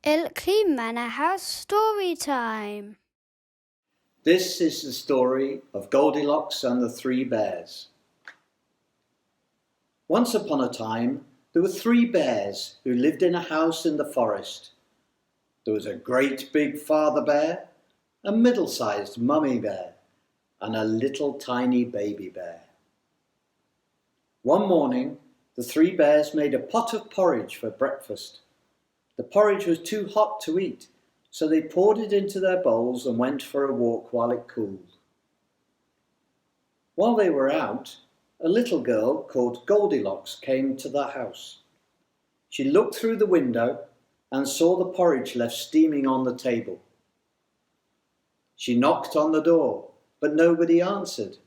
Manor House Storytime. This is the story of Goldilocks and the Three Bears. Once upon a time, there were three bears who lived in a house in the forest. There was a great big father bear, a middle-sized mummy bear, and a little tiny baby bear. One morning, the three bears made a pot of porridge for breakfast. The porridge was too hot to eat, so they poured it into their bowls and went for a walk while it cooled. While they were out, a little girl called Goldilocks came to the house. She looked through the window and saw the porridge left steaming on the table. She knocked on the door, but nobody answered.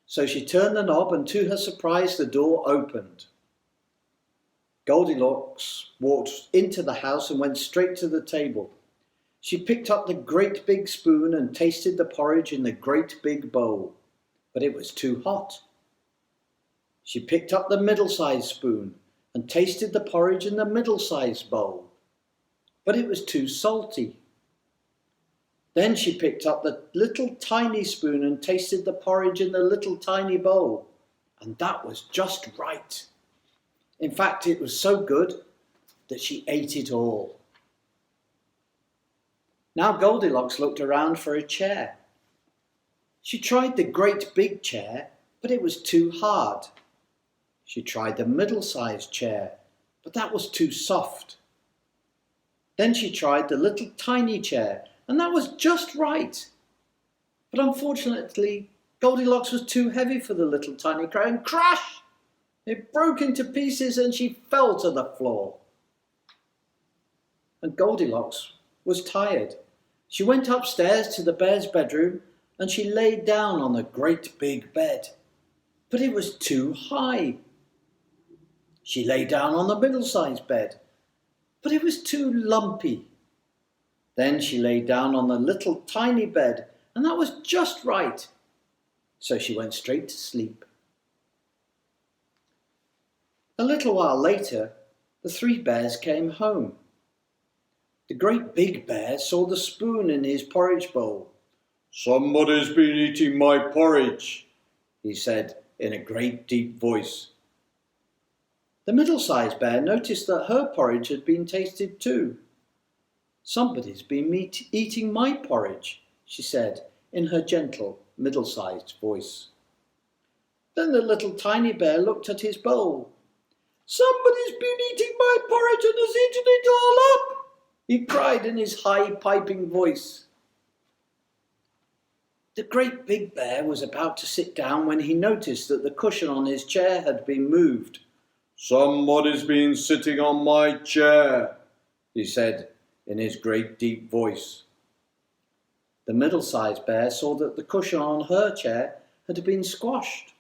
So she turned the knob and to her surprise the door opened. Goldilocks walked into the house and went straight to the table. She picked up the great big spoon and tasted the porridge in the great big bowl, but it was too hot. She picked up the middle-sized spoon and tasted the porridge in the middle-sized bowl, but it was too salty. Then she picked up the little tiny spoon and tasted the porridge in the little tiny bowl, and that was just right. In fact, it was so good that she ate it all. Now Goldilocks looked around for a chair. She tried the great big chair, but it was too hard. She tried the middle-sized chair, but that was too soft. Then she tried the little tiny chair, and that was just right. But unfortunately, Goldilocks was too heavy for the little tiny chair, and crash! It broke into pieces and she fell to the floor. And Goldilocks was tired. She went upstairs to the bear's bedroom and she lay down on the great big bed. But it was too high. She lay down on the middle-sized bed, but it was too lumpy. Then she lay down on the little tiny bed, and that was just right. So she went straight to sleep. A little while later, the three bears came home. The great big bear saw the spoon in his porridge bowl. "Somebody's been eating my porridge," he said in a great deep voice. The middle-sized bear noticed that her porridge had been tasted too. "Somebody's been eating my porridge," she said in her gentle, middle-sized voice. Then the little tiny bear looked at his bowl. "Somebody's been eating my porridge and has eaten it all up," he cried in his high piping voice. The great big bear was about to sit down when he noticed that the cushion on his chair had been moved. "Somebody's been sitting on my chair," he said in his great deep voice. The middle-sized bear saw that the cushion on her chair had been squashed.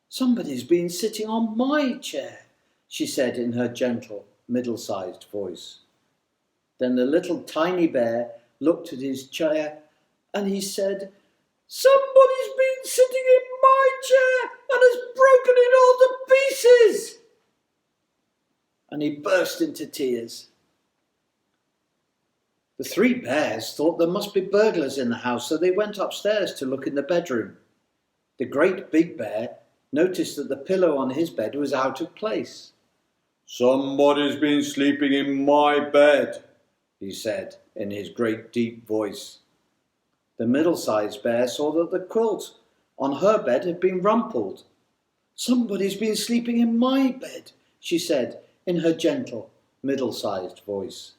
"Somebody's been sitting on my chair," she said in her gentle, middle-sized voice. Then the little tiny bear looked at his chair and he said, "Somebody's been sitting in my chair and has broken it all to pieces." And he burst into tears. The three bears thought there must be burglars in the house, so they went upstairs to look in the bedroom. The great big bear noticed that the pillow on his bed was out of place. "Somebody's been sleeping in my bed," he said in his great deep voice. The middle-sized bear saw that the quilt on her bed had been rumpled. "Somebody's been sleeping in my bed," she said in her gentle, middle-sized voice.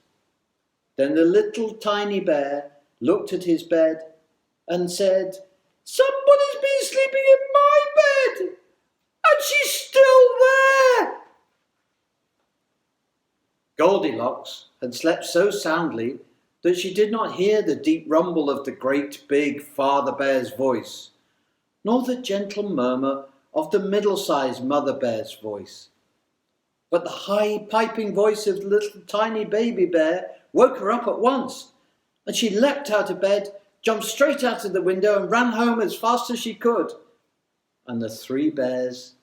Then the little tiny bear looked at his bed and said, "Somebody's been sleeping in my bed, and she's still there." Goldilocks had slept so soundly that she did not hear the deep rumble of the great big father bear's voice, nor the gentle murmur of the middle-sized mother bear's voice. But the high piping voice of the little tiny baby bear woke her up at once, and she leapt out of bed, jumped straight out of the window and ran home as fast as she could. And the three bears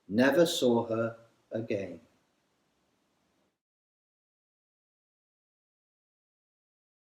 never saw her again.